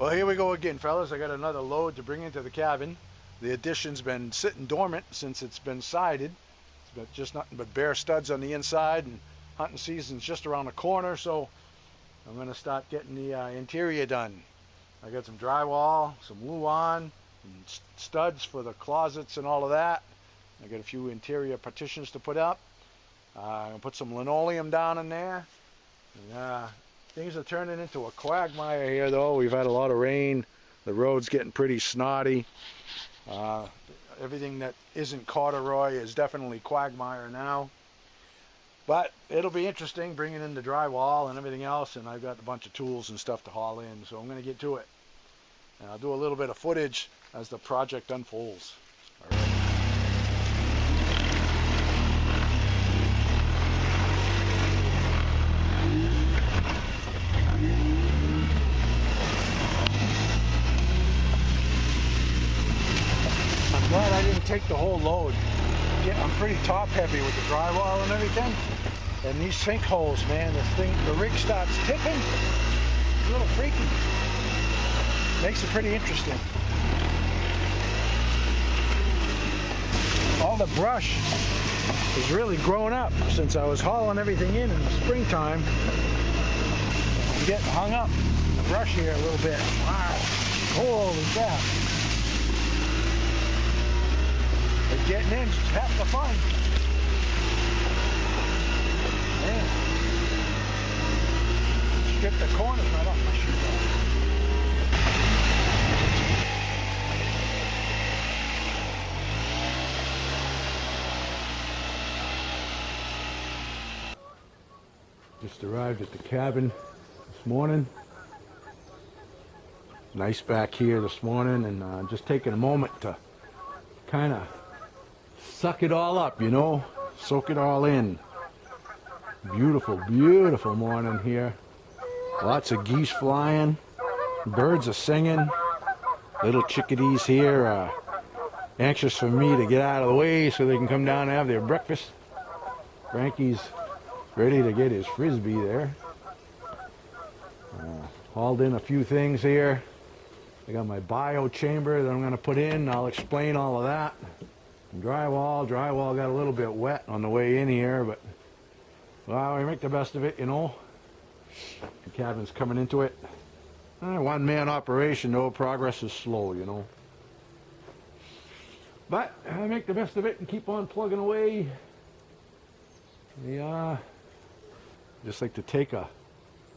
Well, here we go again, fellas. I got another load to bring into the cabin. The addition's been sitting dormant since it's been sided. It's got just nothing but bare studs on the inside, and hunting season's just around the corner, so I'm going to start getting the interior done. I got some drywall, some luan, and studs for the closets and all of that. I got a few interior partitions to put up. I'm going to put some linoleum down in there. And, things are turning into a quagmire here, though. We've had a lot of rain. The road's getting pretty snotty. Everything that isn't corduroy is definitely quagmire now. But it'll be interesting bringing in the drywall and everything else, and I've got a bunch of tools and stuff to haul in, so I'm going to get to it. And I'll do a little bit of footage as the project unfolds. All right. Glad I didn't take the whole load. I'm pretty top heavy with the drywall and everything. And these sinkholes, man, the rig starts tipping. It's a little freaky. Makes it pretty interesting. All the brush is really grown up since I was hauling everything in the springtime. I'm getting hung up in the brush here a little bit. Wow. Holy crap. But getting in is half the fun. Man. Strip the corners right off my shoe. Just arrived at the cabin this morning. Nice back here this morning, and just taking a moment to kind of suck it all up, you know, soak it all in. Beautiful, beautiful morning here. Lots of geese flying, birds are singing, little chickadees here anxious for me to get out of the way so they can come down and have their breakfast. Frankie's ready to get his frisbee there. Hauled in a few things here. I got my bio chamber that I'm going to put in. I'll explain all of that. Drywall got a little bit wet on the way in here, but well, we make the best of it, you know. The cabin's coming into it. One-man operation, though. Progress is slow, you know. But I make the best of it and keep on plugging away. Yeah, just like to take a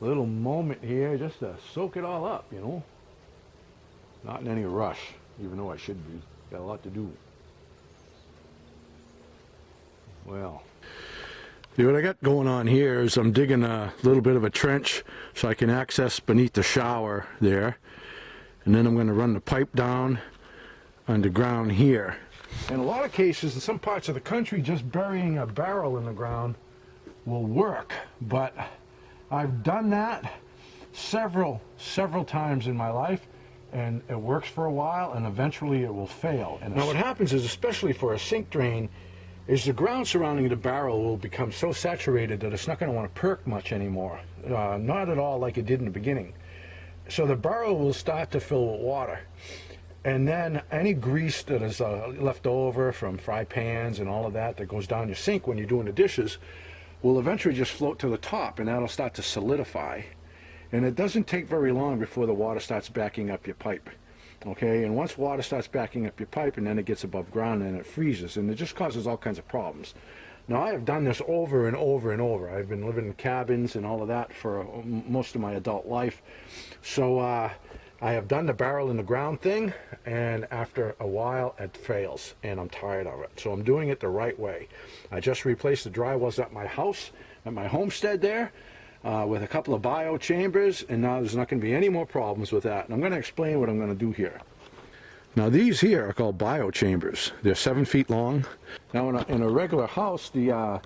little moment here just to soak it all up, you know. Not in any rush, even though I should be. Got a lot to do. Well, see what I got going on here is I'm digging a little bit of a trench so I can access beneath the shower there, and then I'm going to run the pipe down underground here. In a lot of cases, in some parts of the country, just burying a barrel in the ground will work, but I've done that several times in my life, and it works for a while, and eventually it will fail. And now what happens is, especially for a sink drain, is the ground surrounding the barrel will become so saturated that it's not going to want to perk much anymore. Not at all like it did in the beginning. So the barrel will start to fill with water. And then any grease that is left over from fry pans and all of that that goes down your sink when you're doing the dishes will eventually just float to the top, and that'll start to solidify. And it doesn't take very long before the water starts backing up your pipe. Okay, and once water starts backing up your pipe, and then it gets above ground and it freezes, and it just causes all kinds of problems. Now, I have done this over and over and over. I've been living in cabins and all of that for most of my adult life. So I have done the barrel in the ground thing, and after a while it fails, and I'm tired of it. So I'm doing it the right way. I just replaced the drywalls at my house, at my homestead there, with a couple of bio chambers, and now there's not going to be any more problems with that. And I'm going to explain what I'm going to do here. Now, these here are called bio chambers. They're 7 feet long. Now, in a regular house, the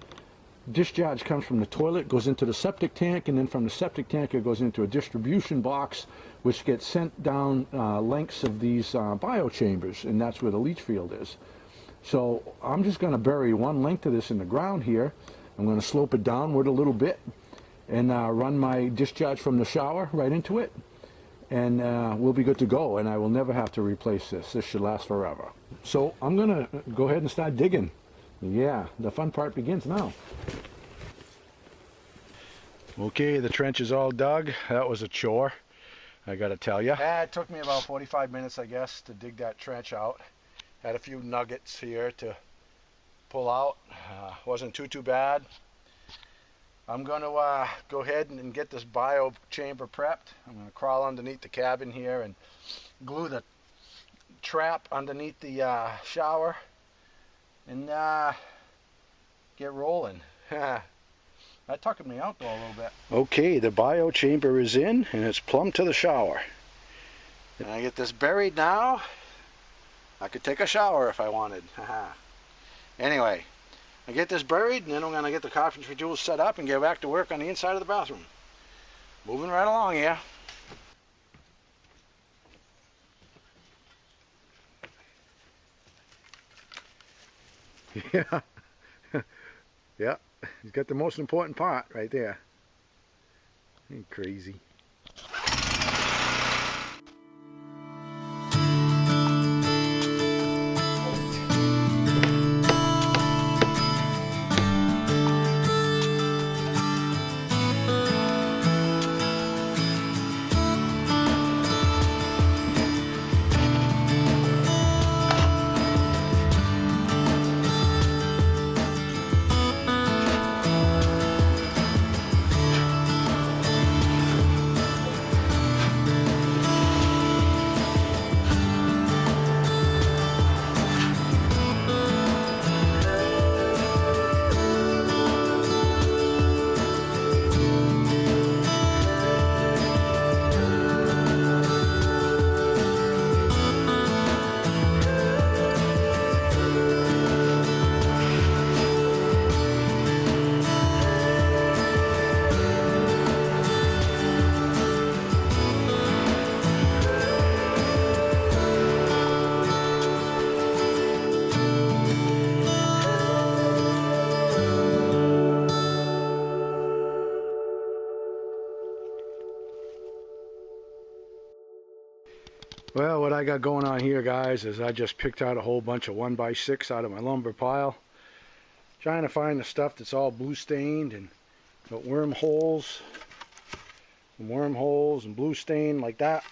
discharge comes from the toilet, goes into the septic tank, and then from the septic tank it goes into a distribution box, which gets sent down lengths of these bio chambers, and that's where the leach field is. So I'm just going to bury one length of this in the ground here. I'm going to slope it downward a little bit and run my discharge from the shower right into it. and we'll be good to go, and I will never have to replace this. This should last forever. So I'm gonna go ahead and start digging. Yeah, the fun part begins now. Okay, the trench is all dug. That was a chore, I gotta tell you. It took me about 45 minutes, I guess, to dig that trench out. Had a few nuggets here to pull out. Wasn't too bad. I'm going to go ahead and get this bio chamber prepped. I'm going to crawl underneath the cabin here and glue the trap underneath the shower and get rolling. That tucked me out though a little bit. Okay, the bio chamber is in and it's plumb to the shower. And I get this buried now. I could take a shower if I wanted. Anyway, I get this buried, and then I'm going to get the carpentry tools set up and get back to work on the inside of the bathroom. Moving right along here. Yeah. Yeah, he's got the most important part right there. Ain't crazy. Well, what I got going on here, guys, is I just picked out a whole bunch of 1x6 out of my lumber pile. Trying to find the stuff that's all blue stained and got wormholes and blue stain like that.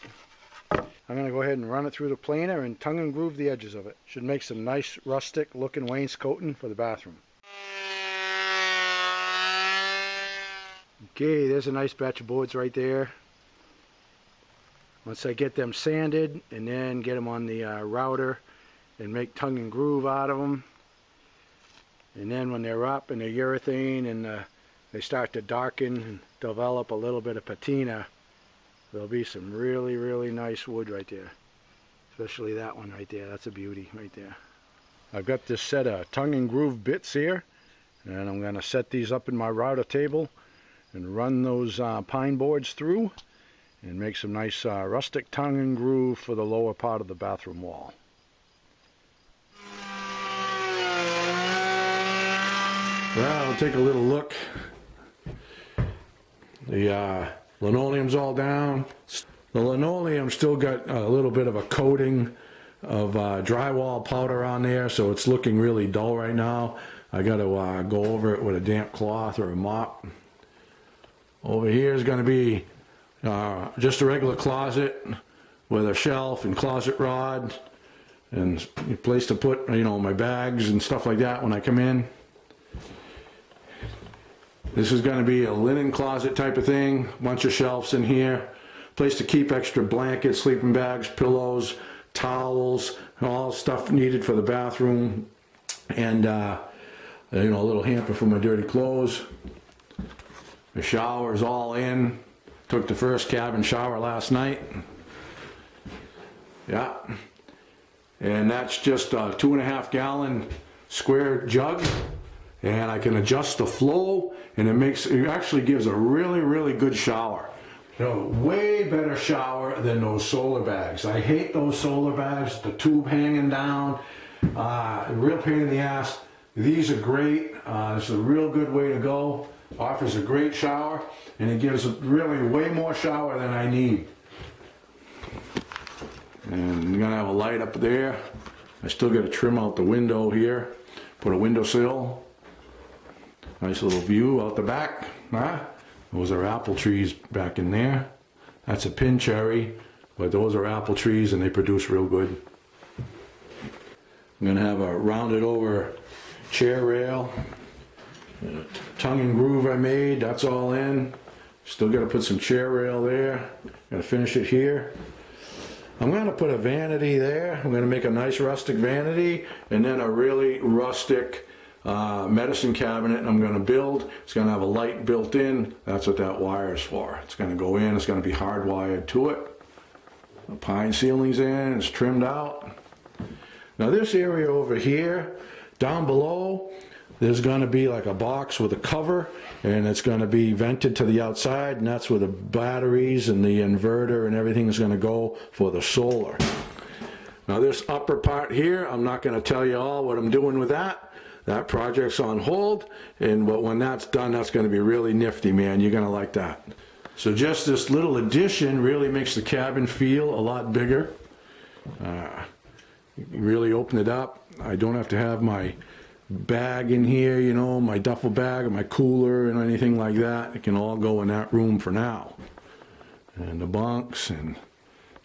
I'm going to go ahead and run it through the planer and tongue and groove the edges of it. Should make some nice rustic looking wainscoting for the bathroom. Okay, there's a nice batch of boards right there. Once I get them sanded and then get them on the router and make tongue and groove out of them, and then when they're up and they're urethane and they start to darken and develop a little bit of patina, there'll be some really nice wood right there. Especially that one right there. That's a beauty right there. I've got this set of tongue and groove bits here, and I'm going to set these up in my router table and run those pine boards through and make some nice rustic tongue and groove for the lower part of the bathroom wall. Well, I'll take a little look. The linoleum's all down. The linoleum still got a little bit of a coating of drywall powder on there, so it's looking really dull right now. I got to go over it with a damp cloth or a mop. Over here is going to be just a regular closet with a shelf and closet rod and a place to put, you know, my bags and stuff like that when I come in. This is going to be a linen closet type of thing, bunch of shelves in here, place to keep extra blankets, sleeping bags, pillows, towels, all stuff needed for the bathroom, and you know, a little hamper for my dirty clothes. The shower is all in. Took the first cabin shower last night. Yeah. And that's just a 2.5 gallon square jug. And I can adjust the flow, and it actually gives a really good shower. You know, way better shower than those solar bags. I hate those solar bags, the tube hanging down, real pain in the ass. These are great. It's a real good way to go. Offers a great shower, and it gives really way more shower than I need. And you're gonna have a light up there. I still gotta trim out the window here, put a windowsill. Nice little view out the back, huh? Those are apple trees back in there. That's a pin cherry, but those are apple trees and they produce real good. I'm gonna have a rounded over chair rail. Tongue and groove I made, that's all in. Still gotta put some chair rail there. Gotta finish it here. I'm gonna put a vanity there. I'm gonna make a nice rustic vanity and then a really rustic medicine cabinet I'm gonna build. It's gonna have a light built in. That's what that wire is for. It's gonna go in, it's gonna be hardwired to it. The pine ceiling's in, it's trimmed out. Now this area over here, down below, there's going to be like a box with a cover, and it's going to be vented to the outside, and that's where the batteries and the inverter and everything is going to go for the solar. Now this upper part here, I'm not going to tell you all what I'm doing with that. That project's on hold, but when that's done, that's going to be really nifty, man. You're going to like that. So just this little addition really makes the cabin feel a lot bigger. You really open it up. I don't have to have my bag in here, you know, my duffel bag or my cooler and anything like that. It can all go in that room for now. And the bunks and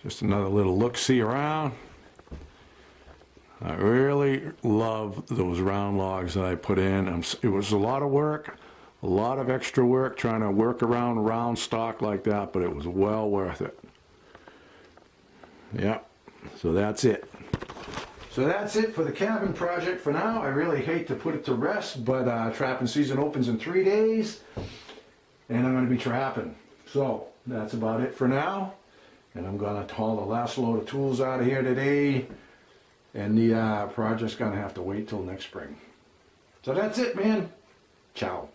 just another little look-see around. I really love those round logs that I put in. It was a lot of work, a lot of extra work trying to work around round stock like that, but it was well worth it. Yeah, so that's it. So that's it for the cabin project for now. I really hate to put it to rest, but trapping season opens in 3 days, and I'm going to be trapping. So that's about it for now, and I'm going to haul the last load of tools out of here today, and the project's going to have to wait till next spring. So that's it, man. Ciao.